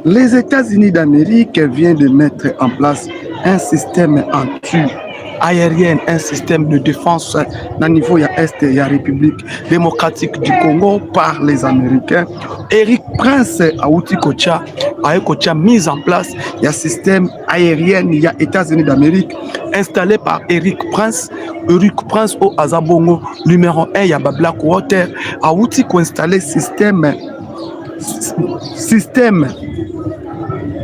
Les États-Unis d'Amérique viennent de mettre en place un système anti-aérien, un système de défense au niveau de l'Est et la République démocratique du Congo par les Américains. Eric Prince a mis en place un système aérien, il y a États-Unis d'Amérique installé par Eric Prince. Eric Prince au Azabongo numéro 1, il y a Blackwater a installé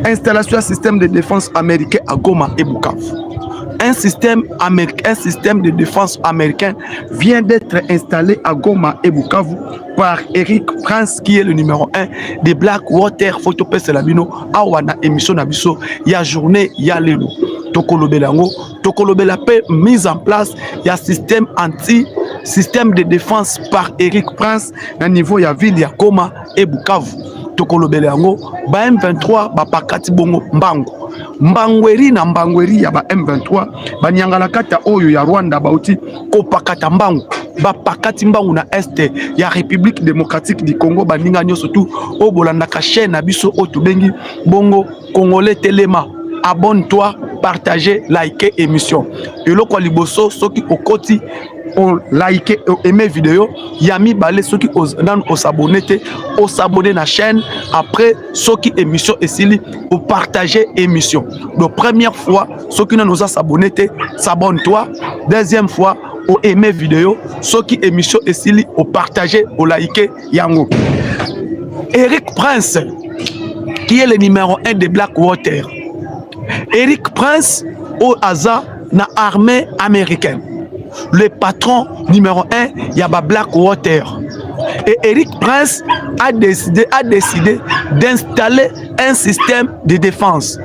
installation système de défense américain à Goma et Bukavu. Un système de défense américain vient d'être installé à Goma et Bukavu par Eric Prince qui est le numéro 1 de Blackwater Photopes Labino awana émission nabiso ya journée ya lelo tokolobelango tokolobela pe mise en place ya système de défense par Eric Prince na niveau ya ville ya Goma et Bukavu. Tokolobele yango ba M23 ba pakati bongo mbangweri na mbangweri ya ba M23 banyangala kata oyo ya Rwanda bauti ko pakata mbangu ba pakati mbangu na este ya République démocratique du Congo baninga nyoso tu o bolanda ka chaîne na biso o tubengi bongo Congolais Telema. Abonne-toi, partagez, likez émission. Et le quoi liboso soki okoti on like aimer vidéo yami balé ceux qui au s'abonner na chaîne après ceux qui émission et s'ili au partager émission. La première fois ceux qui nous a s'abonner s'abonne-toi, deuxième fois au aimer vidéo ceux qui émission et s'ili au partager au liker yango. Eric Prince qui est le numéro 1 de Blackwater. Eric Prince au hasard na armée américaine. Le patron numéro 1, Yaba Blackwater. Et Eric Prince a décidé d'installer un système de défense.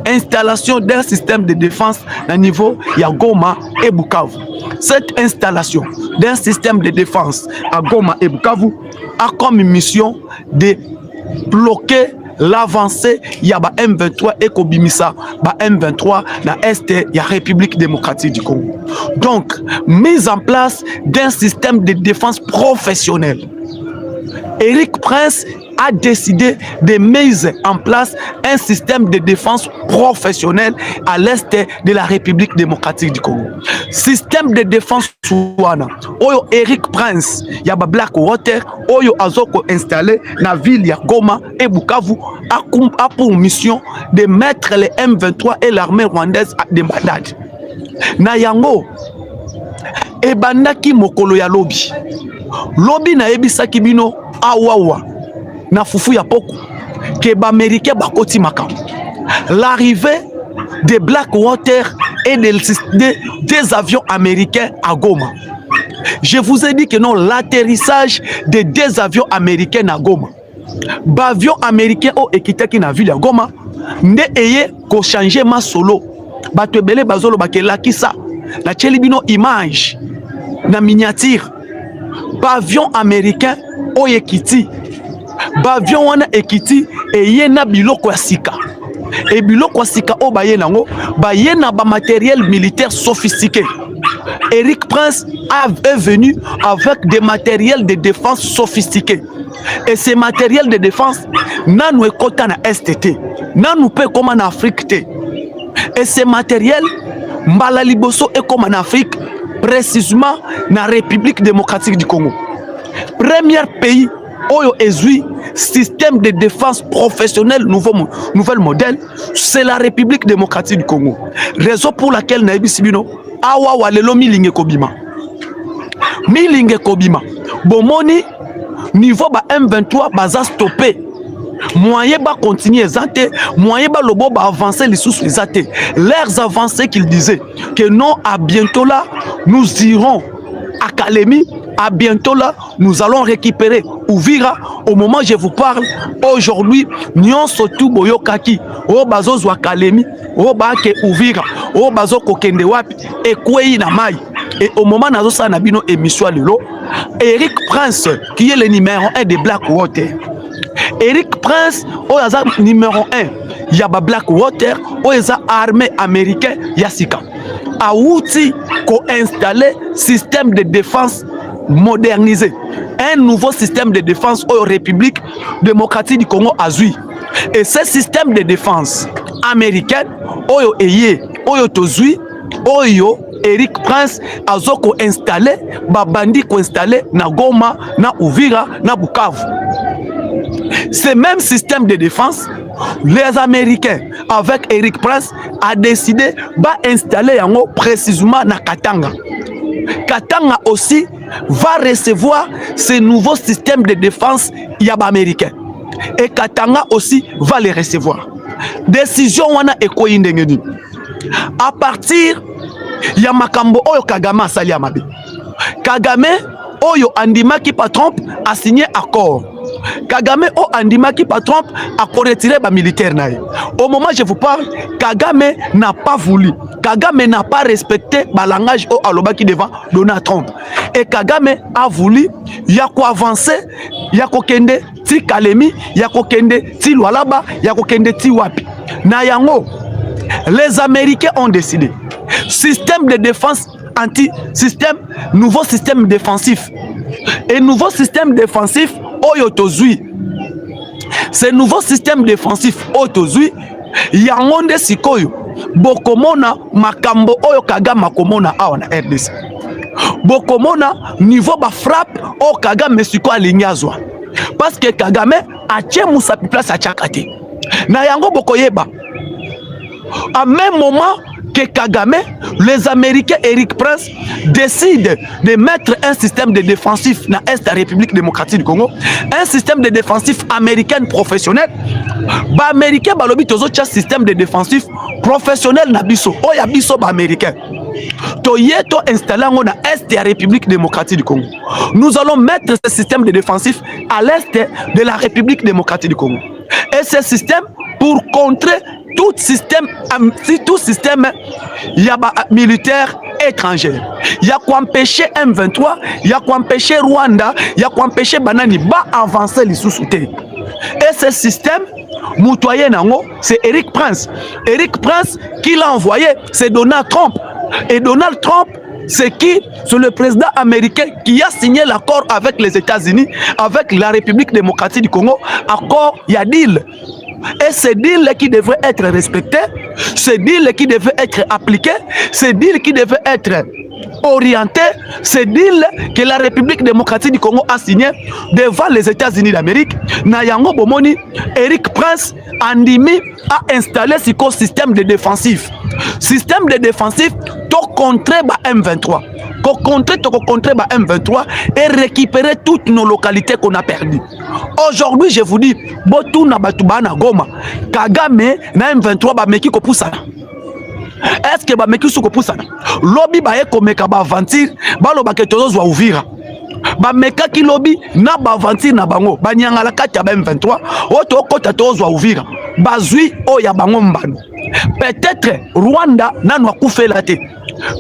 Installation d'un système de défense à niveau Goma et Bukavu. Cette installation d'un système de défense à Goma et Bukavu a comme mission de bloquer l'avancée yaba M23 et Kobimisa ba M23 na Est ya République démocratique du Congo. Donc mise en place d'un système de défense professionnel. Eric Prince a décidé de mettre en place un système de défense professionnel à l'est de la République démocratique du Congo. Système de défense souana. Oyo Eric Prince, yaba Blackwater, oyo azoko installé na ville ya Goma et Bukavu a pour mission de mettre les M23 et l'armée rwandaise à des bandades. Na yango ebandaki mokolo ya lobby. Lobby na ebisaki bino awawa na fufu ya poko ke ba américain bakoti makam. L'arrivée de Blackwater et des avions américains à Goma. Je vous ai dit que non, l'atterrissage de deux avions américains à Goma. Bavion américain au ekitaki na ville ya Goma nde eye ko changer ma solo. Bato ebele bazolo bakelaki sa na chelibino image na miniature. Bavion américain o ekiti. Bavion wana ekiti eye na biloko ya sika. Et biloko ya sika o baye nango baye na ba matériel militaire sophistiqué. Eric Prince est venu avec des matériels de défense sophistiqués. Et ces matériels de défense, nous écoutons na STT, nous peut comme en Afrique. Et ces matériels, Mbalaliboso est comme en Afrique, précisément dans la République démocratique du Congo. Premier pays Oyo ezui système de défense professionnel nouvel modèle, c'est la République démocratique du Congo. Raison pour laquelle Naïbi Sibino awa walelo milinge kobima. Milinge kobima. Bomoni niveau ba M23 baza stoppé. Moyen ba continuer zate, moyen ba lobo ba avancer les sous les athées. Leurs avancées qu'ils disaient que non, à bientôt là nous irons à Kalemi. À bientôt là, nous allons récupérer Uvira. Au moment où je vous parle, aujourd'hui, nous sommes boyokaki, o bazo zwa Kalemi, o bake Uvira, o bazo kokende wapi, et kwei na mai. Et au moment où nous avons une émission lelo, Eric Prince, qui est le numéro 1 de Blackwater. Eric Prince, au numéro 1, yaba Blackwater, au armée américaine, Yassika. A outil ko installé système de défense modernisé. Un nouveau système de défense aux République démocratique du Congo Azui. Et ce système de défense américaine, oyo eye, oyo tozui, oyo Eric Prince azoko installé, babandi ko installé na Goma, na Uvira, na Bukavu. Ce même système de défense, les Américains, avec Eric Prince, a décidé d'installer yango précisément na Katanga. Katanga aussi va recevoir ce nouveau système de défense yaba américain. Et Katanga aussi va les recevoir. Décision wana ekoyi ndengeni. À partir ya makambo oyo Kagame asali amabe. Kagame oyo andimaki pa Trump a signé accord. Kagame o andimaki pa Trump a retiré ba militaire nae. Au moment où je vous parle, Kagame n'a pas voulu. Kagame n'a pas respecté ba langage o alobaki devant Donald Trump. Et Kagame a voulu ya ko avancer, ya ko kende ti Kalemi, ya ko kende ti Lualaba, ya ko kende ti wapi. Na yango, les Américains ont décidé. Système de défense anti-système, nouveau système défensif. Et nouveau système défensif, oyo tozui. Ce nouveau système défensif, oyo tozui, yangonde sikoyo. Bokomona makambo oyo Kagame komona awa na RDC. Bokomona niveau ba frappe o Kagame siko alinyazwa. Parce que Kagame a tient moussa place à Tchakate. Na yango bokoyeba. À même moment que Kagame, les Américains Eric Prince décident de mettre un système de défensif dans l'Est de la République démocratique du Congo, un système de défensif américain professionnel. Ba américain balobi tozo tcha système de défensif professionnel na biso. O ya biso ba américain. To yeto installé dans l'Est de la République démocratique du Congo. Nous allons mettre ce système de défensif à l'Est de la République démocratique du Congo. Et ce système pour contrer tout système il y a militaire étranger. Il y a quoi empêcher M23, il y a quoi empêcher Rwanda, il y a quoi empêcher Banani ba avancer les sous-soutés. Et ce système moutoyen nango, c'est Eric Prince. Eric Prince qui l'a envoyé, c'est Donald Trump. Et Donald Trump, c'est qui? C'est le président américain qui a signé l'accord avec les États-Unis, avec la République démocratique du Congo. Accord, il y a deal. Et ce deal qui devrait être respecté, ce deal qui devait être appliqué, ce deal qui devait être orienté, ce deal que la République démocratique du Congo a signé devant les États-Unis d'Amérique. Nayango Bomoni, Eric Prince Andimi a installé ce système de défensif. Système de défensif, to contrer ba M23. Ko contrer ba M23 et récupérer toutes nos localités qu'on a perdues. Aujourd'hui, je vous dis, botou na batuba na Goma, Kagame na M23 ba meki ko poussana. Est-ce que ba meki sou ko poussana? Lobby ba e komeka ba aventure, ba lo ba ke tozo zwa Uvira. Ba meka ki lobby na ba aventure na bango, ba nyangala kati ya ba M23, oto kota tozo zwa Uvira. Bazui o ya bango mbano. Peut-être Rwanda nanu akufela te.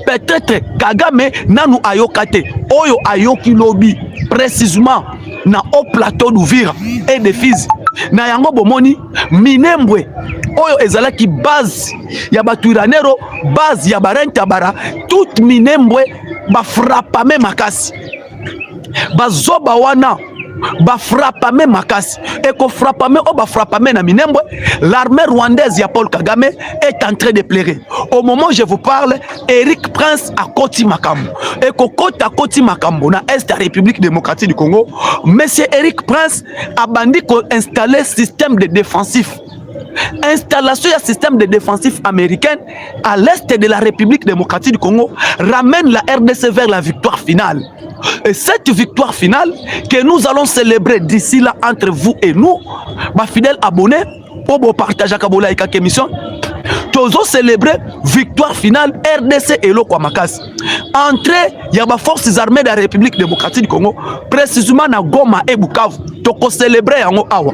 Peut-être Kagame nanu ayokate. Oyo ayoki lobby précisément na au plateau d'Uvira et de Fizi. Na yango bomoni Minembwe oyo ezalaki base ya baturanero, base ya barentabara, toute Minembwe ba frappame makasi. Bazoba wana ba frappame makasi. Et ko frappame o ba frappame na Minembwe, l'armée rwandaise ya Paul Kagame est en train de pleurer. Au moment où je vous parle, Eric Prince a Koti Makambo. Et ko Kota Koti Makambo na Est de la République démocratique du Congo, monsieur Eric Prince a bandi ko installer système de défensif. Installation du système de défensif américain à l'Est de la République démocratique du Congo ramène la RDC vers la victoire finale. Et cette victoire finale que nous allons célébrer d'ici là entre vous et nous, ma fidèle abonné, pour partager Kabola et Kake émission, tous célébrer victoire finale RDC et le Kwamakas. Entrée, il y a des forces armées de la République démocratique du Congo, précisément dans Goma et Bukavu, tous célébrer en Awa.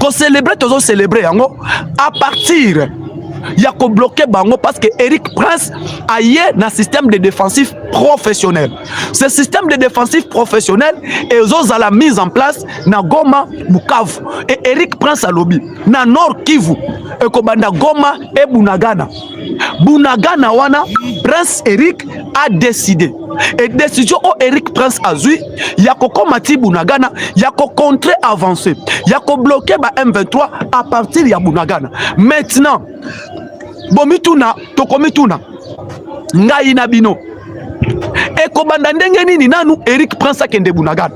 Qu'on célébrer, tous célébrer en à partir. Il y a qu'on bloquer Bango parce que Eric Prince a eu un système de défensif professionnel. Ce système de défensif professionnel est à la mise en place na Goma Bukavu et Eric Prince a lobby na Nord Kivu et Kobanda Goma et Bunagana. Bunagana wana Prince Eric a décidé et décision au Eric Prince azui ya kokomati Bunagana ya ko contre avancer ya ko bloquer ba M23 à partir ya Bunagana. Maintenant bomituna tokomituna ngai na bino ekobanda ndenge nini nanu Eric Prince akende Bunagana,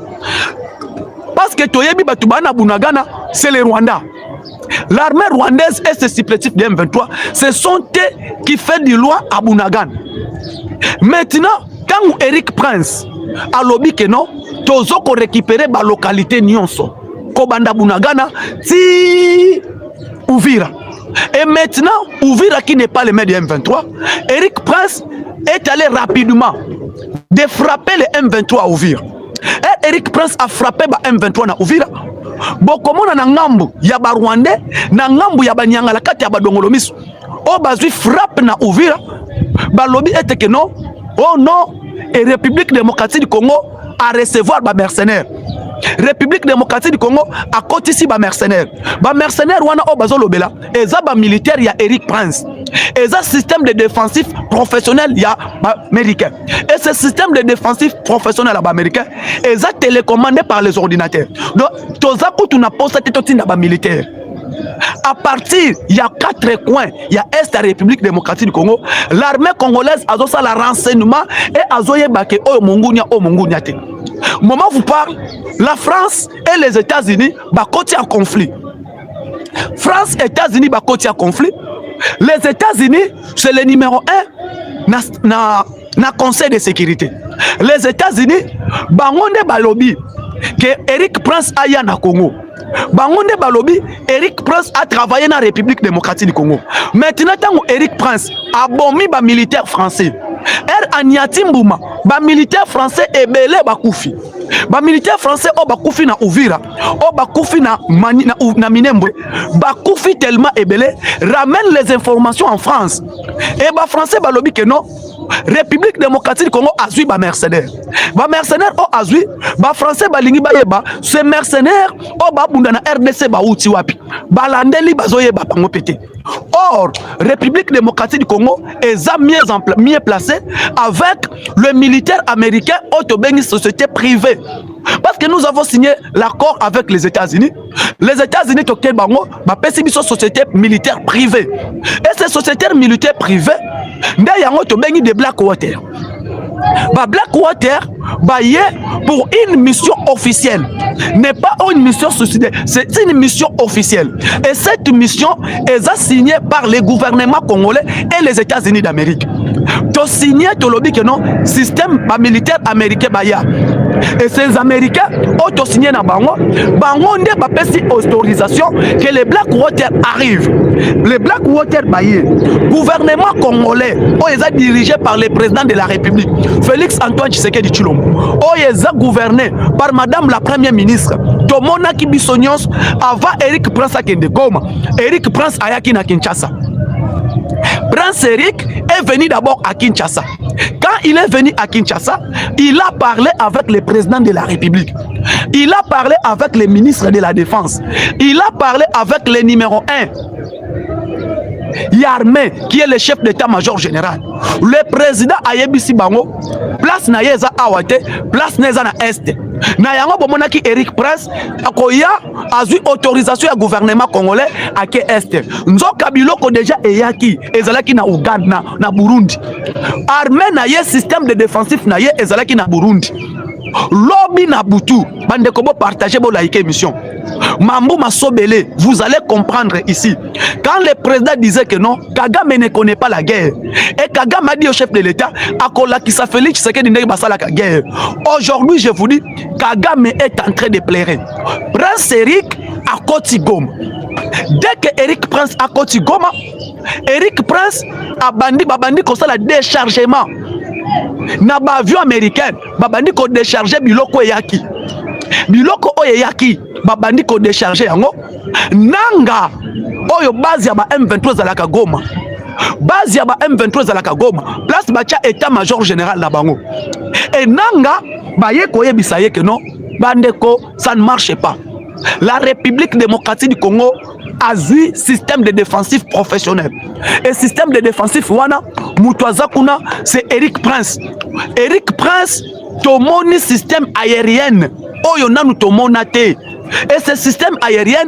parce que toyebi batu bana Bunagana c'est le Rwanda. L'armée rwandaise et ses supplétifs de M23, ce sont eux qui font du loi à Bunagana. Maintenant, quand Eric Prince a lobby que non, tozo ko récupérer ba localité nyonso kobanda Bunagana ti Uvira. Et maintenant, Uvira qui n'est pas le maire de M23, Eric Prince est allé rapidement de frapper les M23 à Uvira. Et Eric Prince a frappé ba M23 na Uvira. Bokomona na ngambu ya ba Rwandais na ngambu ya ba Nyangala kati ya ba Dongolo Misu. O bazui frappe na Uvira. Ba lobby était que non. Oh non, et République démocratique du Congo a recevoir ba mercenaires. République démocratique du Congo a kotisi ba mercenaires. Ba mercenaires wana o bazo lobela eza ba militaire ya Eric Prince. Eza système de défensif professionnel ya ba américain. Et ce système de défensif professionnel ba américain eza télécommandé par les ordinateurs. Donc toza kutu na poste tetinda ba militaire. À partir, il y a 4 coins. Il y a Est de la République démocratique du Congo. L'armée congolaise a ça la renseignement et a zoye bake o mungunya o mungunya te. Au moment où vous parlez, la France et les États-Unis ba côté en conflit. France et États-Unis ba côté en conflit. Les États-Unis c'est le numéro 1 na Conseil de sécurité. Les États-Unis bangonde ba lobby que Eric Prince aya na Congo. Bangonde balobi Eric Prince a travaillé dans la République démocratique du Congo. Maintenant tant Eric Prince a bombé ba militaire français. Aniati Mbouma, ba militaire français ebele bakufi. Ba militaire français o bakufi na Uvira, o bakufi na Minembwe. Bakufi tellement ebele ramène les informations en France. Et ba français balobi que non. République démocratique du Congo azui ba mercenaires. Ba mercenaires o azui, ba français balingi ba yeba, ces mercenaires o ba bunda na RDC ba uti wapi. Ba landeli bazoye ba pango pété. Or, République démocratique du Congo est mieux placée avec le militaire américain Autobeni société privée. Parce que nous avons signé l'accord avec les États-Unis. Les États-Unis toquent bango, ba pesibiso société militaire privée. Et ces sociétés militaires privées, d'ailleurs Autobeni de Blackwater. Ba Blackwater baillé pour une mission officielle, n'est pas une mission suicidaire, c'est une mission officielle. Et cette mission est signée par les gouvernements congolais et les États-Unis d'Amérique. To signé to lobby que non système militaire américain baya. Et ces Américains ont signé na bango, bango nde ba pesi autorisation que les Blackwater arrivent. Les Blackwater baillé, gouvernement congolais, est dirigé par le président de la République. Félix Antoine Tshisekedi Tshilombo, est gouverné par madame la première ministre Tomona Kibisonyos avant Eric Prince akende Goma. Eric Prince ayaki na Kinshasa. Prince Eric est venu d'abord à Kinshasa. Quand il est venu à Kinshasa, il a parlé avec le président de la République. Il a parlé avec le ministre de la Défense. Il a parlé avec le numéro 1. Yarmé, qui est le chef d'état-major général. Le président Ayebisi Bango, place na yeza awate, place neza na est. Na yango bomonaki Eric Prince, akoya azu autorisation ya gouvernement congolais ake est. Nzoka biloko déjà eyaki, ezalaki na Uganda, na Burundi. Armée na ye système de défensif na ye ezalaki na Burundi. Lobby na Boutou, bande kobo partager bo like émission. Mambo Masobele, vous allez comprendre ici. Quand le président disait que non, Kagame ne connaît pas la guerre. Et Kagame a dit au chef de l'État, Akola qui s'appelle Félix Tshisekedi ne basa la guerre. Aujourd'hui, je vous dis, Kagame est en train de pleurer. Prince Eric à Koti Goma. Dès que Eric Prince à Koti Goma, Eric Prince a bandi comme ça la déchargement. Na ba avion américain, babandi ko décharger biloko yaki. Biloko oyeyaki, babandi ko décharger yango. Nanga oyo base ya ba M23 zalaka Goma. Base ya ba M23 zalaka Goma. Place bacha état-major général na bango. Et nanga baye ko yebisa ye que non, bandeko ça ne marche pas. La République démocratique du Congo azui système de défensif professionnel. Et système de défensif wana mutwaza kuna c'est Eric Prince. Eric Prince tomoni système aérien oyo nanu tomona te. Et ce système aérien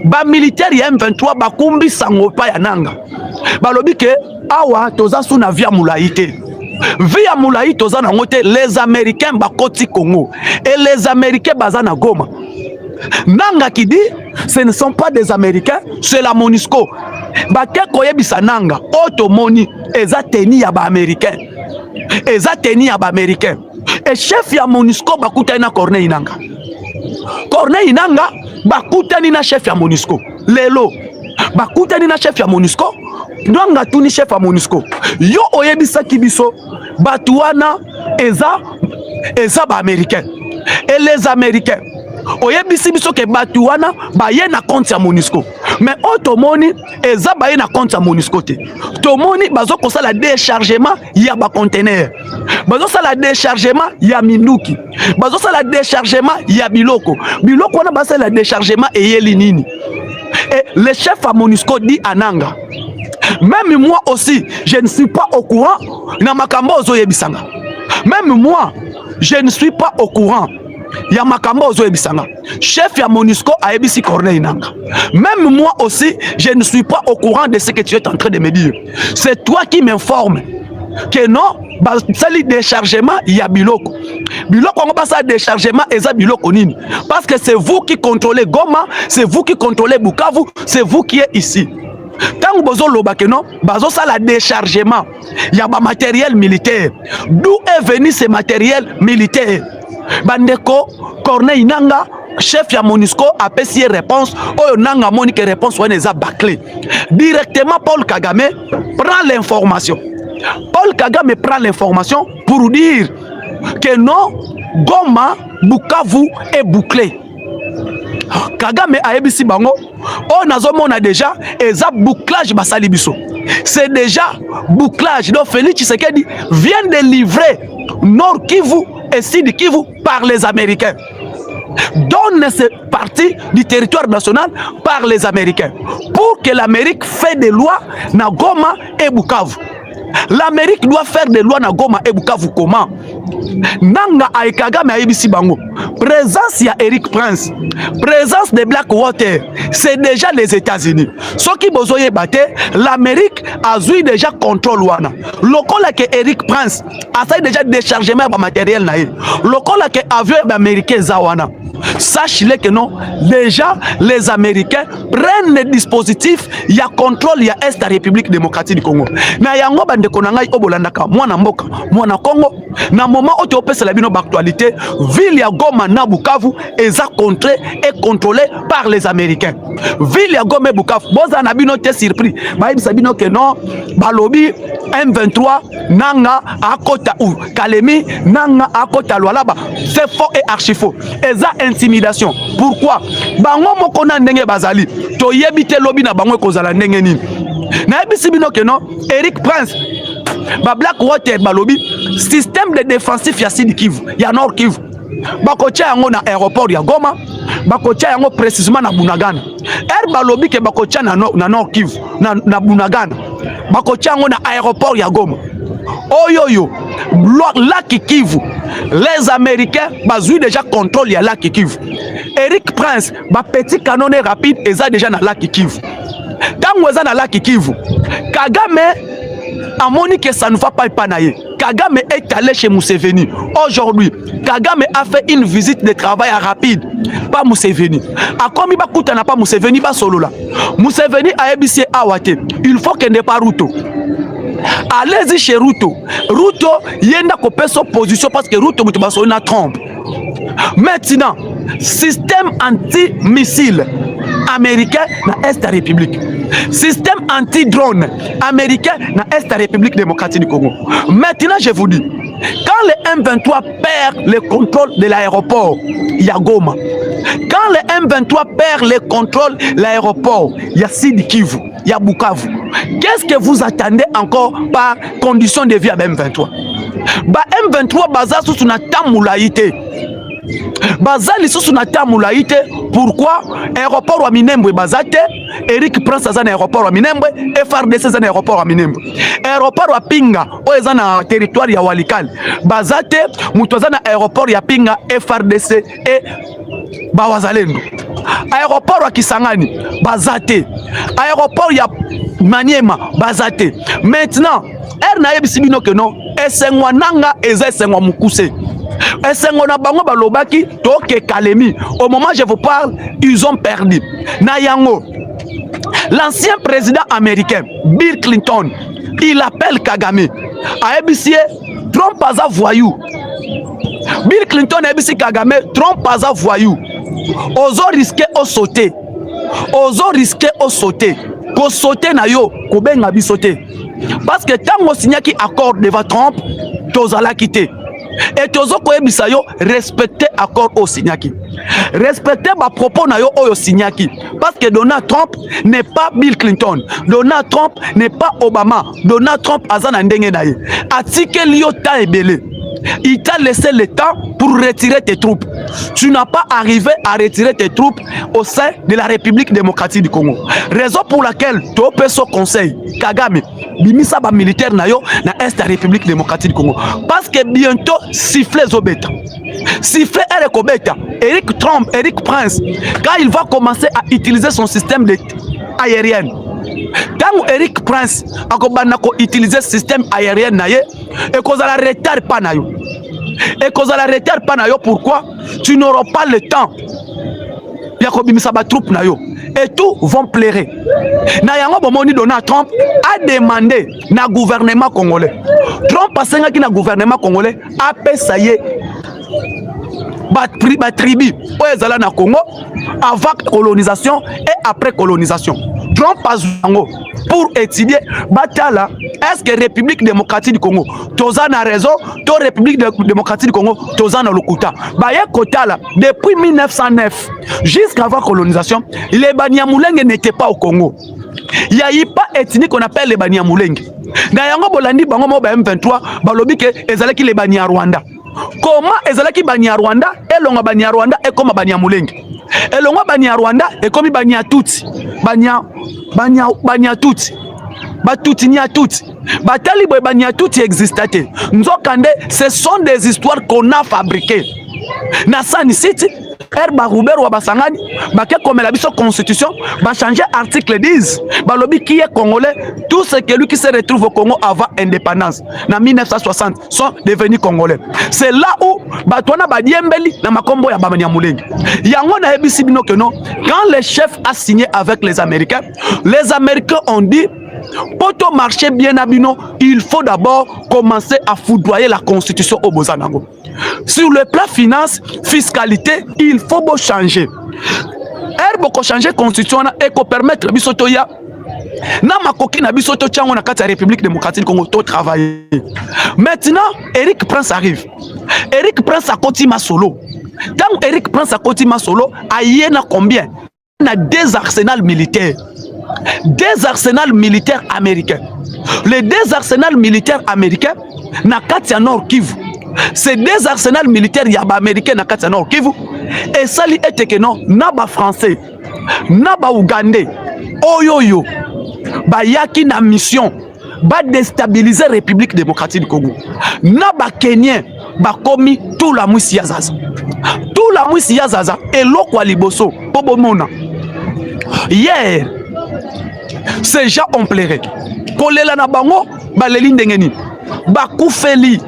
ba militaire ya M23 bakumbi sango pa ya nanga. Balobi ke awa toza suna via mulaite. Via mulaite toza na ngote les Américains bakoti Congo et les Américains baza na Goma. Nanga qui dit ce ne sont pas des Américains, c'est la MONUSCO. Bake koyebisa nanga otomoni eza teni ya ba Américain. Eza teni ya ba Américain. Et chef ya MONUSCO bakutani na Corneille Nanga. Corneille Nanga bakutani na chef ya MONUSCO. Lelo bakutani na chef ya MONUSCO. Nanga tuni chef ya MONUSCO. Yo oyebisa kibiso batuana eza ba Américain. Et les Américains oyebisi biso ke batuana ba ye na compte ya MONUSCO. Mais otomoni eza ba ye na compte ya MONUSCO te. Tomoni bazo kosala déchargement ya ba conteneur. Bazo sala déchargement ya minuki. Bazo sala déchargement ya biloko. Biloko wana basala déchargement eyeli nini. Et le chef à MONUSCO dit Ananga. Même moi aussi, je ne suis pas au courant. Na makambo ozo yebisanga. Même moi, je ne suis pas au courant. Ya makambo ozo yebisanga. Chef ya MONUSCO a yebisi Corneille Nanga. Même moi aussi, je ne suis pas au courant de ce que tu es en train de me dire. C'est toi qui m'informe que non, sali déchargement il y a biloko. Biloko on passe à déchargement et ça biloko nini. Parce que c'est vous qui contrôlez Goma, c'est vous qui contrôlez Bukavu, c'est vous qui êtes ici. Tant que bozo loba que non, bazo ça la déchargement. Il y a ba matériel militaire. D'où est venu ce matériel militaire? Bandeko Corneille Nanga, chef ya MONUSCO a payé réponse. Oyo Nanga monique réponse on les a bâclé. Directement Paul Kagame prend l'information. Paul Kagame prend l'information pour dire que non, Goma, Bukavu est bouclé. Kagame a ebisi bango, on a déjà eza bouclage basali biso. C'est déjà bouclage. Donc Félix Tshisekedi vient de livrer Nord Kivu et Sud Kivu par les Américains. Donne cette partie du territoire national par les Américains. Pour que l'Amérique fait des lois na Goma et Bukavu. L'Amérique doit faire des lois na Goma et Bukavu comment? Nanga Kagame a ebisi bango. Présence ya Eric Prince, présence de Blackwater, c'est déjà les États-Unis. Ce qui besoin battre, l'Amérique a eu déjà contrôle wana. Lokola que Eric Prince a déjà déchargement de matériel naïe. Lokola que avion américain zawana. Sache-le que non, déjà les Américains prennent les dispositifs, il y a contrôle, il y a Est la République démocratique du Congo. Na yango bande konangai obolandaka, mwana mboka, mwana Congo, na moment où tu opes la bino d'actualité, ville ya Goma na Bukavu, eza contré et contrôlé par les Américains. Ville ya Goma Bukavu, boza na bino te surpris, ba ibisa bino que non, balobi M23 nanga akota ou Kalemi nanga akota Lualaba, c'est faux et archi faux. Eza intimidation. Pourquoi? Bango moko na ndenge bazali. To yebite lobi na bango kozala ndenge nini. Na yebisi bino ke non, Eric Prince ba Blackwater balobi système de défensif ya Sud Kivu, ya Nord Kivu. Bakotia yango na aéroport ya Goma, bakotia yango précisément na Bunagana. Balobi ke bakotia na Nord Kivu, na Bunagana. Bakotia yango na aéroport ya Goma. Oyoyo, lac Kivu. Les Américains bazui déjà contrôle ya lac Kivu. Eric Prince, ba petit canonnier rapide, eza déjà na lac Kivu. Tango eza na lac Kivu, Kagame a moni que ça ne va pas panayer. Kagame est allé chez Museveni. Aujourd'hui, Kagame a fait une visite de travail rapide. Pas Museveni. A comme il n'a pas Museveni, pas solo là. Museveni a ébissé Awate. Il faut qu'il n'ait pas Ruto. Allez-y chez Ruto. Ruto, il y a une position parce que Ruto est une trompe. Maintenant, système anti-missile américain na Est République. Système anti-drone américain na Est République démocratique du Congo. Maintenant, je vous dis, quand le M23 perd le contrôle de l'aéroport, il y a Goma. Quand le M23 perd le contrôle de l'aéroport, il y a Sud Kivu, il y a Bukavu. Qu'est-ce que vous attendez encore par condition de vie à M23? Ba M23 baza sous na tamulaïté. Bazali sous na tamulaïté Pourquoi aéroport wa Minembwe bazate, Eric Prince aza na aéroport wa Minembwe, FRDC aza na aéroport wa Minembwe. Aéroport wa Pinga oyo eza na territoire ya Walikale bazate, mutu aza na aéroport ya Pinga, FRDC et Bawazalendo. Aéroport wa Kisangani bazate, aéroport ya Maniema bazate. Maintenant na yebisi bino ke non esengwa nanga eza esengwa mukuse. Esengwa na bango balobaki toke Kalemi. Au moment où je vous parle, ils ont perdu. Na yango, l'ancien président américain Bill Clinton, il appelle Kagame. A ebisie Trump aza voyou. Bill Clinton a ebisie Kagame, Trump aza voyou. Ozo risquer au sauter. Ozo risquer au sauter. Ko sauter na yo, ko benga bi sauter. Parce que tant que signé qui accord devant Trump, tozala quitter. Et tozo koyebisa yo respecter accord au signaki. Respecter ba propos na yo oyo signaki. Parce que Donald Trump n'est pas Bill Clinton. Donald Trump n'est pas Obama. Donald Trump azana ndenge na ye. Atike liyo ta ebele. Il t'a laissé le temps pour retirer tes troupes. Tu n'as pas arrivé à retirer tes troupes au sein de la République démocratique du Congo. Raison pour laquelle tu peux ce conseil, Kagame, bimisa ba militaire na yo na est de la République démocratique du Congo. Parce que bientôt, siffler Zobeta. Siffler Eric Obeta, Eric Trump, Eric Prince, quand il va commencer à utiliser son système aérien. Quand Eric Prince a utilisé le système aérien, et qu'on a la retard pas na yo. Et qu'on a la retard pas na yo, pourquoi? Tu n'auras pas le temps. Ya ko bimisa ba troupe na yo. Et tout vont pleurer. Na yango bomoni Donald Trump a demandé na gouvernement congolais. Trump a senga ki na gouvernement congolais a pesaye ba tribu oyo ezala na Congo avant colonisation et après colonisation. Trump a zango pour étudier batala est-ce que République démocratique du Congo toza na raison, to République démocratique du Congo toza na lokuta. Ba ye kotala depuis 1909 jusqu'avant colonisation, les Banyamulenge n'étaient pas au Congo. Il y a eu pas ethnie qu'on appelle les Banyamulenge. Na yango bolandi bango mo ba M23 balobi ke ezalaki les Banyarwanda. Comment ezalaki Banyarwanda et longa Banyarwanda et comme Banyamulenge. Et longa Banyarwanda et comme Banyatutsi. Banyatutsi. Batuti ni atuti. Batali boy Banyatutsi existaient. Nzokande, ce sont des histoires qu'on a fabriquées. Nassani City Herba Roubert ou Basangani, Baké comme la constitution, va changer article 10. Balobi qui est congolais, tout ce que lui qui se retrouve au Congo avant indépendance, en 1960, sont devenus congolais. C'est là où Batouana Badiembeli, na makombo ya Banyamulenge. Yango na ebisi bino que non, quand le chef a signé avec les Américains ont dit pour marcher bien à Bino, il faut d'abord commencer à foudroyer la constitution au Bozanango. Sur le plan finance, fiscalité, il faut changer. Beaucoup changer la constitution et qu'on permettre bisotoya na makoki na bisoto tiango na kati ya République démocratique du Congo to travailler. Maintenant, Eric Prince arrive. Eric Prince a continué solo. Tant Eric Prince a continué solo, aïe na combien? On a des arsenals militaires. Des arsenals militaires américains. Les deux arsenals militaires américains na Katia Nord Kivu. C'est des arsenals militaires yaba américains na Katia Nord Kivu. Et ça li était que non, naba français, naba ougandais, oyoyo, ba yaki na mission, ba déstabiliser République démocratique du Congo. Naba Kenyan, ba komi tout la mousse yazaza. Tout la mousse yazaza et l'okwa liboso, bobo mona. Hier, ces gens ont pleuré. Kolela na bango, baleli ndengeni. Bakoufeli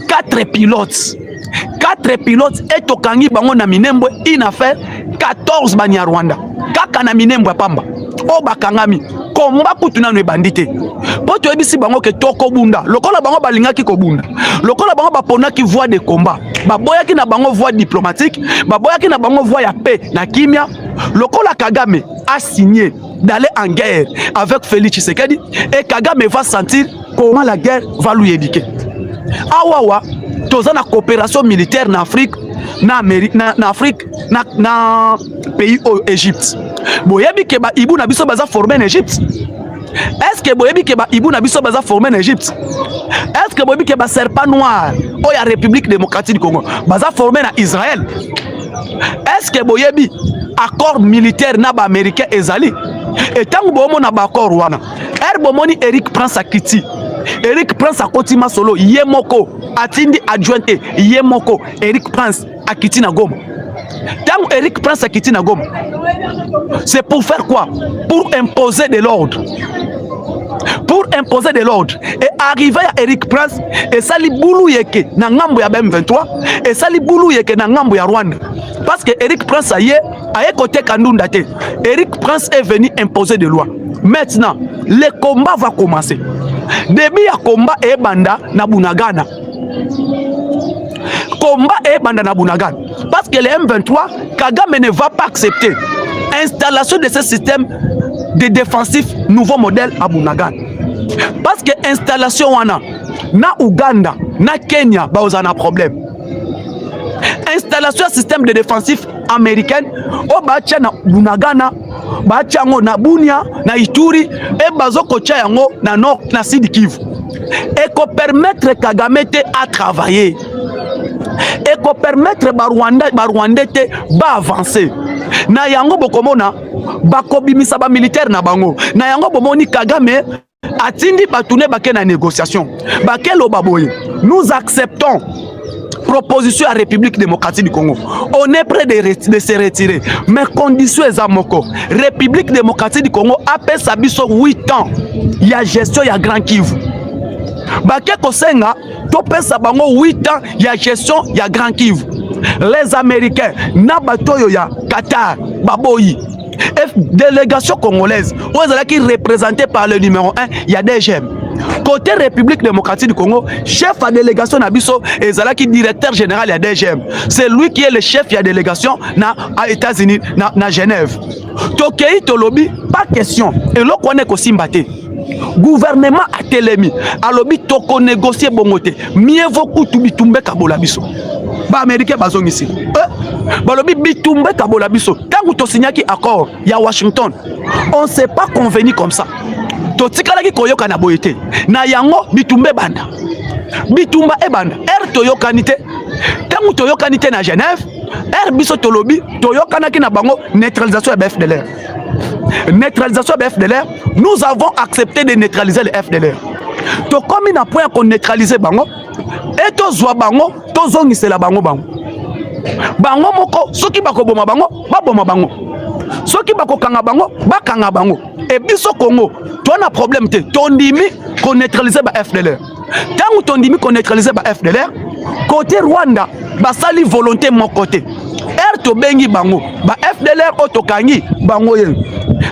4 pilotes. 4 pilotes et tokangi bango na Minembwe, il a fait 14 Banyarwanda. Kaka na Minembwe pamba. O bakangami. Komba kutuna no bandité. Poto ebisi bango ke toko bunda. Lokola bango balingaki ko bunda. Lokola bango baponaki voie de combat. Baboyaki na bango voie diplomatique, baboyaki na bango voie ya paix na kimia. Lokola Kagame a signé d'aller en guerre avec Félix Tshisekedi et Kagame va sentir comment la guerre va lui éduquer. Awawa, toza na coopération militaire en Afrique, na Amérique, na Afrique, na pays au Égypte. Boyebi ke ba ibu na biso baza formé en Égypte. Est-ce que boyebi ke ba Ibou na biso baza formé en Égypte? Est-ce que boyebi ke ba serpent noir o ya République démocratique du Congo baza formé na Israël? Est-ce que boyebi accord militaire na ba américain ezali? Et tant bomo na ba accord wana bomoni Eric Prince Akiti, Eric Prince Akoti Masolo yemoko atindi adjointe yemoko Eric Prince Akiti na Goma. Tant Eric Prince Akiti na Goma, c'est pour faire quoi? Pour imposer de l'ordre. Pour imposer de l'ordre. Et arriver à Eric Prince et sali boulou yeke na ngambo ya M23 et sali boulou yeke na ngambo ya Rwanda. Parce que Eric Prince aye côté Kandunda te. Eric Prince est venu imposer des lois. Maintenant, le combat va commencer. Début ya combat et banda na Bunagana. Combat et banda na Bunagana. Parce que le M23, Kagame ne va pas accepter installation de ce système de défensif nouveau modèle à Bunagana. Parce que installation wana na Uganda, na Kenya, ba ozana problème. Installation système de défensif américain o bacha na Bunagana, bacha ngo na Bunia, na Ituri et bazoko cha yango na Nord na Sud Kivu. Et ko permettre Kagame te à travailler. Et ko permettre Rwanda te ba avancer. Na yango bokomona bakobimisa ba militaire na bango. Na yango bomoni Kagame atindi batune bake na négociation. Bakelo baboye. Nous acceptons proposition à la République démocratique du Congo. On est prêt de se retirer. Mais condition est à Moko. République démocratique du Congo après sa biso 8 ans. Il y a gestion, il y a Grand Kivu. Baké Kosenga, topé sa bango 8 ans, il y a gestion, il y a Grand Kivu. Les Américains, Nabatoyo ya Qatar, Baboyi. Délégation congolaise, qui est représentée par le numéro 1, il y a DGM. Côté République démocratique du Congo, chef à délégation Nabiso et Zalaki directeur général à DGM. C'est lui qui est le chef de la délégation à États-Unis, na Genève. Tokei Tolobi, pas question. Et là, on est aussi mbatté. Gouvernement a télémi. Alobi toko négocier bongote. Mieux vaut que bitumbe kabola biso. Ba américain bazong ici. Balobi bitumbe kabola biso. Quand tu signes qui accord, il y a Washington. On ne s'est pas convenu comme ça. Totikala ki koyoka na boyete. Na yango bitumbe banda. Bitumba e banda. Toyoka nite. Quand toyoka nite na Genève, biso tolobi toyoka na ki na bango neutralisation de FDLR. Neutralisation de FDLR, nous avons accepté de neutraliser le FDLR. To comme na point qu'on neutraliser bango et to zwa bango, to zongise la bango bango. Bango moko soki bakoboma bango, baboma bango. Soki bakokanga bango, bakanga bango. Et biso Congo, toi na problème te, tondimi qu'on neutraliser ba FDLR. Tant tondimi qu'on neutraliser ba FDLR, côté Rwanda, basali volonté mon côté. To bengi bango, ba FDLR otokangi bango yen.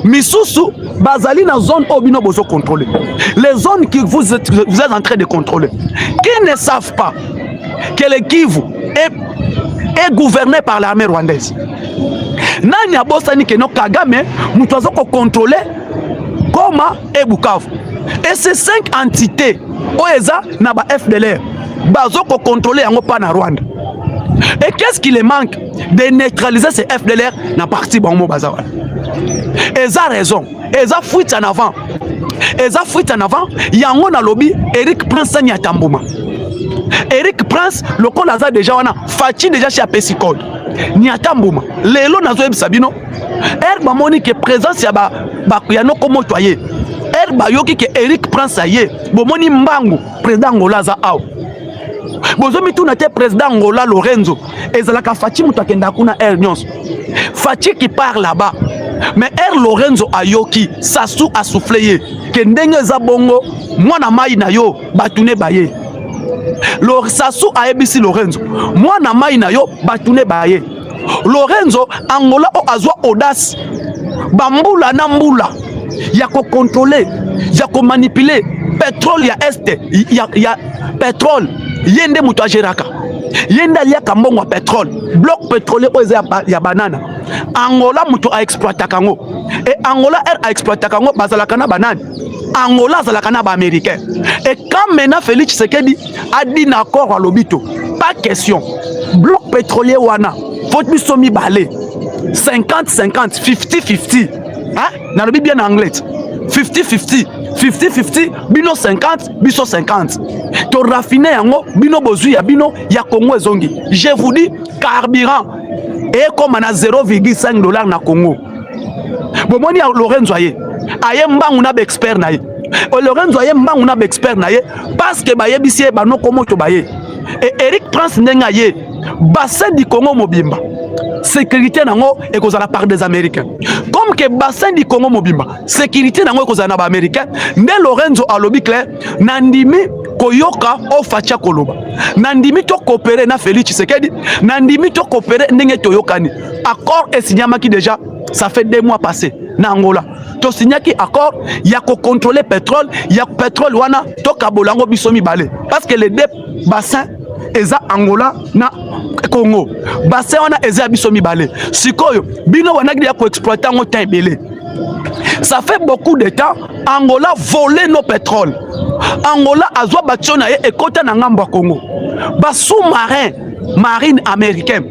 Misusu bazali na zone obino bozo contrôler. Les zones que vous êtes en train de contrôler, qui ne savent pas que le Kivu est gouverné par l'armée rwandaise. Nani abosani ke no Kagame mutwazo ko contrôler Goma et Bukavu. Et ces 5 entités oeza na ba FDLR bazo ko contrôler yango pa na Rwanda. Et qu'est-ce qui les manque de neutraliser ces FDLR na parti bango bazawa. Eza raison, eza fuite en avant. Eza fuite en avant, yango na lobby Eric Prince Nyatambuma. Eric Prince le kon aza déjà wana fachi déjà chez APC Code. Nyatambuma. Lelo nazo ebisabino. Ba moni que présence ya ba no komo toyer. Ba yoki que Eric Prince aye. Bo moni mbangu président Ngola za aw. Bozomi tuna te président Ngola Lorenzo ezalaka Fachi mutakenda kuna nyonso. Fachi qui part là-bas. Mais Lorenzo ayoki Sassou a soufflé que ndenge za bongo mwana mai na yo batune baye. Sassou a ebisi Lorenzo mwana mai na yo batune baye. Lorenzo Angola o azwa audace bambula na mbula ya ko contrôler ya ko manipuler pétrole ya este ya pétrole yende muto ajeraka yenda ya kambongo pétrole bloc pétrolier oza ya banana Angola muto a exploiter kango et Angola a exploiter kango bazalaka na banane Angola azalaka na ba américain et quand maintenant Félix Tshisekedi a dit d'accord à l'obito pas question bloc pétrolier wana faut biso mi balé 50-50 50-50 hein na lobi bien en anglais 50-50, 50-50, bino 50, biso 50. To raffiner yango, bino bozu ya bino, ya Congo ezongi. Je vous dis, carburant, et comme on a 0,5 $ na Congo. Bon, moi, Lorenzo aye mbangu na expert na ye. Lorenzo aye mbangu na expert na ye, parce que baye bisie bano komo to baye. Et Eric Prince ndenga ye, bassin du Congo mobimba. Sécurité nango et cause à la part des Américains. Comme que bassin du Congo mobimba, sécurité nango cause à na ba Américain. Nde Lorenzo alobi clair, nandimi koyoka o facha koloba. Nandimi to coopérer na Félix Tshisekedi, nandimi to coopérer ndenge toyokani. Accord est signé maki déjà, ça fait 2 mois passés na Angola. To signé ki accord, ya ko contrôler pétrole, ya pétrole wana to kabolango bisomi balé. Parce que les 2 bassins eza Angola na Congo. Bassin wana eza bisomi balé. Sikoyo bino wana ki ya ko exploiter ngo temps belé. Ça fait beaucoup de temps Angola volait nos pétroles. Angola azwa bationa et kota na ngambo Congo. Ba sous-marin marine américain.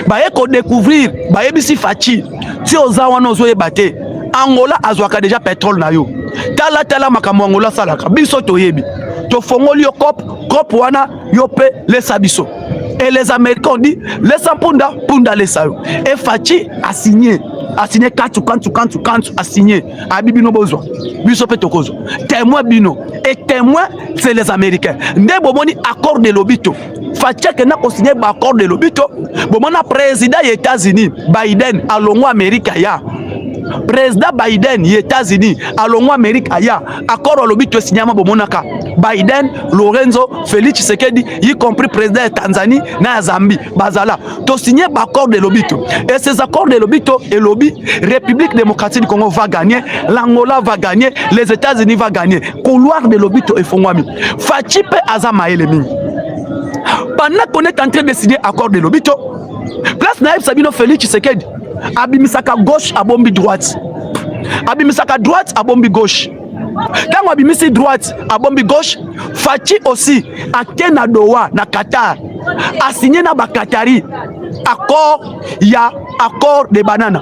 Ba ko découvrir ba yebisi fachi. Ti oza wana ozoye baté. Angola azwaka déjà pétrole na yo. Tala makambo Angola salaka. Biso toyebi. To fongoli yo cop wana yo pe les abiso. Et les Américains ont dit laisse punda les sao. Et Fachi a signé kantu a signé a bibino besoin. Biso pe tokozo. Témoin bino et témoin c'est les Américains. Nde bomoni accord de l'obito. Fachi que na ko signé ba accord de l'obito. Bomona président des États-Unis Biden alongo Amérique ya. Président Biden des États-Unis alongo Amérique aya accord l'obito signama bomonaka Biden Lorenzo Félix Tshisekedi y compris président de Tanzanie na Zambie bazala to signé accord de l'obito et ces accords de l'obito et lobby République démocratique du Congo va gagner, l'Angola va gagner, les États-Unis va gagner, couloir de l'obito et fongwami Fachi pe azama elemi pendant qu'on est en train de signer accord de l'obito place naïf Sabino Félix Tshisekedi abimisaka gauche à bombi droite, abimisaka droite à bombi gauche. Quand abimisi droite à bombi gauche, Fachi aussi a Kena Doha na Qatar a signé na ba Qatari accord, il y a accord de banana,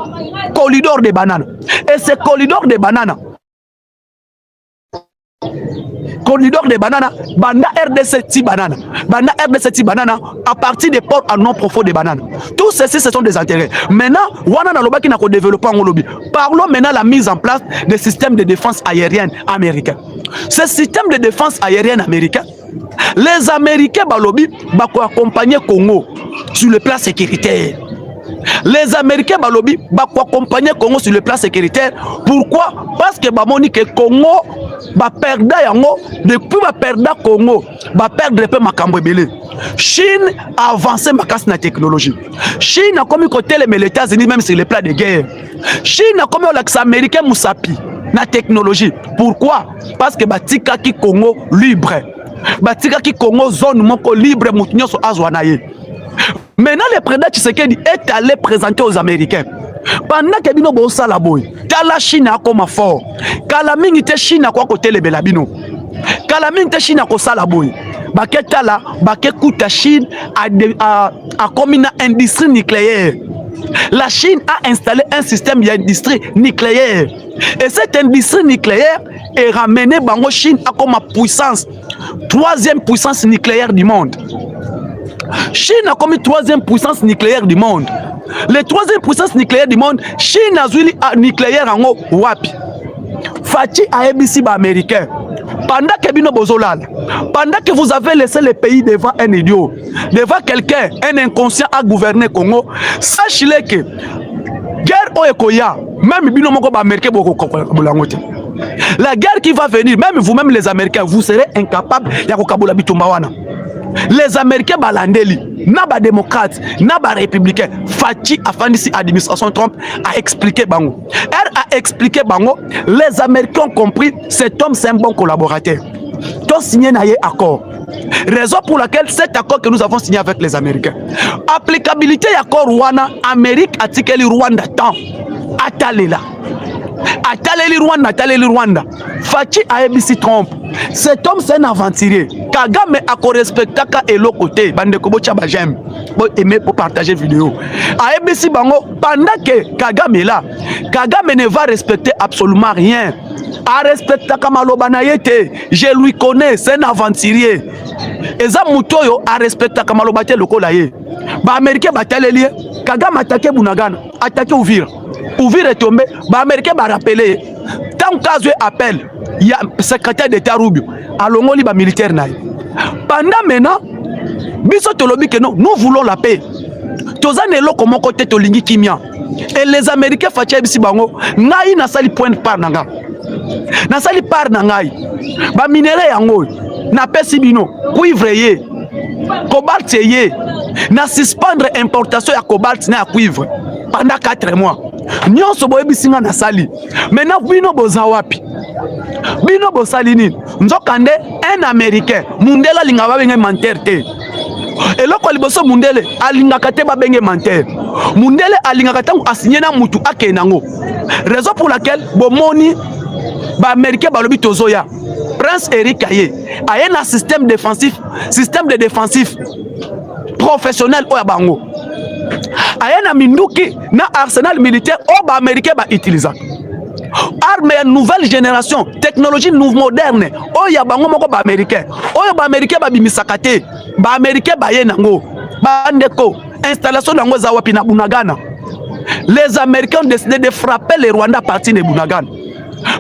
corridor de banana. Et ce corridor de banana, corridor de banana, banda RDC ti banana, banda RDC ti banana à partir des ports à non profond de banana. Tout ceci ce sont des intérêts. Maintenant, wana na loba qui n'a ko développé en lobby. Parlons maintenant de la mise en place des systèmes de défense aérienne américains. Ce système de défense aérienne américain, les Américains ba lobby ba ko accompagner Congo sur le plan sécuritaire. Les Américains balobi ba ko accompagner Congo sur le plan sécuritaire. Pourquoi? Parce que ba moni que Congo ba perdre yango depuis ba perdre Congo ba perdre peu makambo ebele. Chine a avancé makas na technologie. Chine a commis côté les États-Unis même sur le plan de guerre. Chine a commis l'axe américain musapi na technologie. Pourquoi? Parce que batika ki Congo libre. Batika ki Congo zone moko libre mutinyo so azwanaye. Maintenant, le président Tshisekedi est allé présenter aux Américains. Pendant que bino bo sala boy, la Chine a comme fort. Kalamingi te Chine a quoi côté le belabino. Kalamingi te Chine a ko sala boy. Baketa la, bakekuta Chine a comme une industrie nucléaire. La Chine a installé un système d'industrie nucléaire. Et cette industrie nucléaire est ramenée bango Chine a comme puissance, 3e puissance nucléaire du monde. Chine a comme 3e puissance nucléaire du monde. La 3e puissance nucléaire du monde, Chine a zuli nucléaire en wapi. Fachi a ABC américain. Pendant que bino bozolal, pendant que vous avez laissé le pays devant un idiot, devant quelqu'un, un inconscient à gouverner Congo, sachez-le que guerre oekoya, même bino moko ba américain boko bolangote. La guerre qui va venir, même vous-même les Américains, vous serez incapables ya kokabola bitumba wana. Les Américains balandeli, naba démocrates, naba républicains. Fachi Afandisi administration Trump a expliqué bango. Elle a expliqué bango. Les Américains ont compris cet homme c'est un bon collaborateur. Tout signé naie accord. Raison pour laquelle cet accord que nous avons signé avec les Américains. Applicabilité accord Rwanda, Amérique article Rwanda temps. Atalela. Ataleli Rwanda. Fachi a ABC Trump. Cet homme c'est un aventurier. Kagame a respecté et l'autre côté. Bande kobocha bajem. aimer pour partager vidéo. ABC bango pendant que Kagame est là, Kagame ne va respecter absolument rien. A respecter Kamaloba na yete, je lui connais, c'est un aventurier. Eza mutoyo a respecter Kamaloba te lokola ye. Ba américain ba teleli, Kagame attaqué Bunagana, attaqué Uvira. Uvira est tombé, ba américain ba rappelé. Tant qu'à appel, il y a secrétaire d'État Rubio, à l'ongoli ba militaire naï. Pendant maintenant, biso tolobi que non, nous voulons la paix. Tozane lo comme côté tolingi kimia. Et les Américains fatia bisi bango, ngai na sali point par nanga. Na sali par nangai. Ba minéraux yango, na pesi bino, cuivre ye, cobalt ye, na suspendre importation ya cobalt na ya cuivre pendant 4 mois. Nyonso boye bisinga na sali. Maintenant bino boza wapi? Bino bosali nini? Nzokande un américain, mundela linga ba benga menteur te. Et loko liboso mundele alingaka te ba benga menteur. Mundele alingaka tangu asigné na mutu akenango. Raison pour laquelle bomoni ba américain ba lobi tozoya. Prince Eric Aye a un système défensif professionnel oya bango. Ayana minduki na arsenal militaire oba américain ba utiliser arme ya nouvelle génération, technologie moderne oya bango moko ba américain oyo ba américain ba bimisaka te ba américain ba ye nango ba ndeko installation nango za wapi na Bunagana. Les Américains ont décidé de frapper les Rwandais à partir de Bunagana.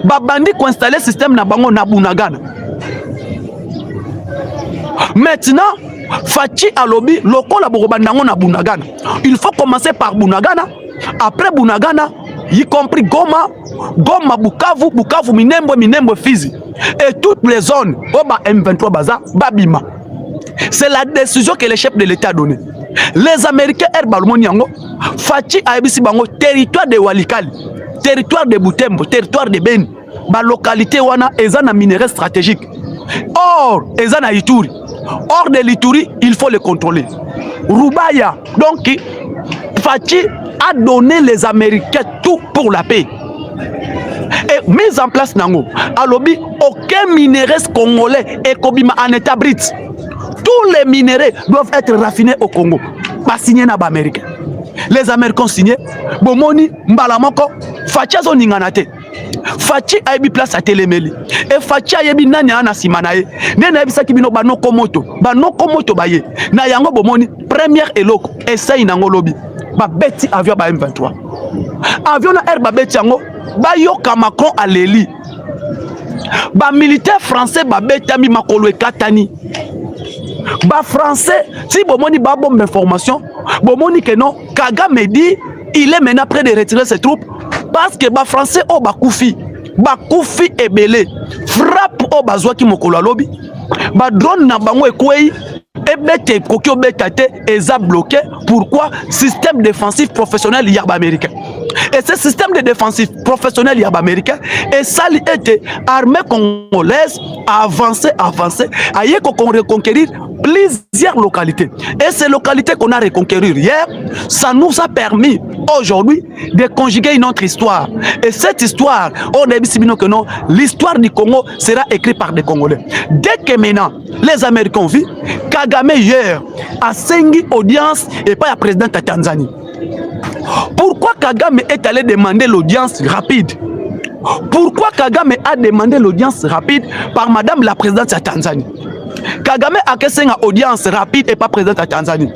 Ba bandi ko installer système na bango na Bunagana. Maintenant Fachi alobi lokola bokobandango na Bunagana. Il faut commencer par Bunagana, après Bunagana, y compris Goma, Bukavu, Minembwe, Fizi et toutes les zones oba M23 baza babima. C'est la décision que le chef de l'État a donnée. Les Américains Erbalmoniango, Fachi aibisi bango territoire de Walikali, territoire de Butembo, territoire de Beni, ba localité wana ezana minerai stratégique. Or ezana Ituri. Hors de l'Ituri, il faut le contrôler. Rubaya, donc, Fachi a donné les Américains tout pour la paix. Et mise en place Nango, alobi, aucun minerai congolais est en état brut. Tous les minéraux doivent être raffinés au Congo. Pas signé na Américain. Les Américains signé, Bomoni, Mbalamoko, Fachi a son inganate. Fachi a eu place à Télémeli. Et Fachi a eu nani ana simanae. Nena ebisa kibino ba noko moto baye. Na yango bomoni première eloko essaye nango lobi. Ba beti avion ba M23. Avion na air ba beti yango ba yoka Macron à l'Eli. Ba militaire français ba beti ami makolo ekatani. Ba français si bomoni ba bombe information, bomoni que non Kagame dit il est maintenant prêt de retirer ses troupes. Parce que ba français o bakoufi ebele frappe o bazwa ki mokolo alobi ba drone na bango ekwei ebete kokyo betate eza bloqué. Pourquoi? Système défensif professionnel yarba américain. Et ce système de défensif professionnel yarba américain et ça était armée congolaise avancer aille qu'on reconquérir plusieurs localités. Et ces localités qu'on a reconquérir hier, ça nous a permis aujourd'hui de conjuguer une autre histoire. Et cette histoire, on a dit que non, l'histoire du Congo sera écrite par des Congolais. Dès que maintenant, les Américains vivent, Kagame hier a 5 audiences et pas la présidente de Tanzanie. Pourquoi Kagame est allé demander l'audience rapide? Pourquoi Kagame a demandé l'audience rapide par madame la présidente de Tanzanie? Kagame a qu'une audience rapide et pas président de Tanzanie.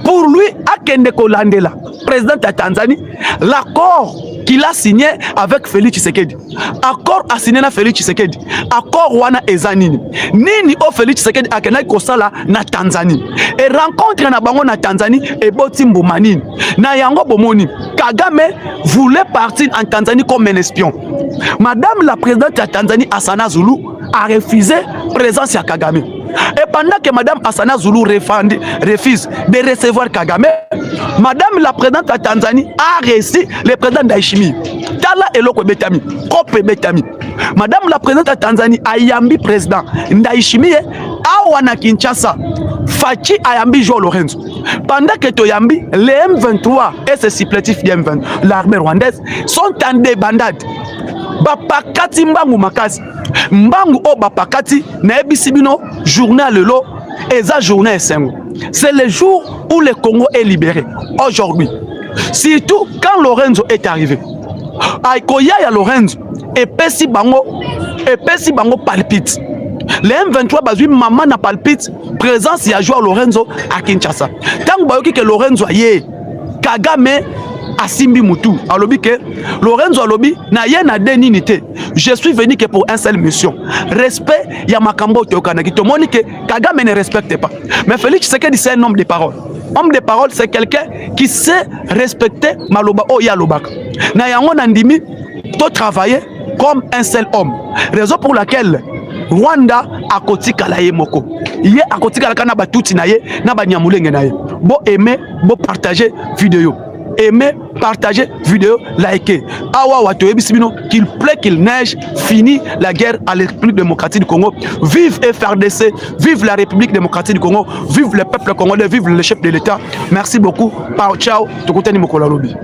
Pour lui, Akende Kolandela, président de Tanzanie, l'accord qu'il a signé avec Félix Tshisekedi. Accord a signé na Félix Tshisekedi. Accord wana ezanini. Nini o Félix Tshisekedi akena kosala na Tanzanie. Et rencontre na bango na Tanzanie et Botimbo Manini. Na yango bomoni. Kagame voulait partir en Tanzanie comme un espion. Madame la présidente de Tanzanie, Hassana Zulu, a refusé présence à Kagame. Et pendant que Madame Hassana Zulu refuse de recevoir Kagame, Madame la présidente de Tanzanie a reçu le président d'Aïchimi. Tala Eloko Betami, Kope Betami. Madame la présidente de Tanzanie a yambi président d'Aïchimi, Awana Kinshasa, Fachi Ayambi Jo Lorenzo. Pendant que Toyambi, les M23 et ses supplétifs de M20, l'armée rwandaise, sont en débandade. Bapakati mbangu makasi mbangu o bapakati na ebisibino journal lelo eza journée esengo. C'est le jour où le Congo est libéré aujourd'hui. Surtout quand Lorenzo est arrivé. Aikoya ya Lorenzo et Pessi Bango palpite. Les M23 bazui maman na palpite présence ya joueur Lorenzo à Kinshasa. Tant bayoki que Lorenzo aye Kagame asimbi mutu alobi que Lorenzo alobi na ye na déninité. Je suis venu que pour un seul mission. Respect ya makambo tokanaki. To moni que Kagame ne respecte pas. Mais Félix Tshisekedi c'est un homme de parole. Homme de parole c'est quelqu'un qui sait respecter maloba o ya lobaka. Na yango nandimi to travailler comme un seul homme. Raison pour laquelle Rwanda akotika la ye moko. Ye akotika la kana batuti na ye na ba nyamulenge na ye. Bo aimer, bo partager vidéo. Aimez, partagez, vidéo, likez. Awa watoye bisibino qu'il plaît qu'il neige, fini la guerre à la République démocratique du Congo. Vive FRDC, vive la République démocratique du Congo, vive le peuple congolais, vive le chef de l'État. Merci beaucoup. Ciao. Tokutani Mokola Lobi.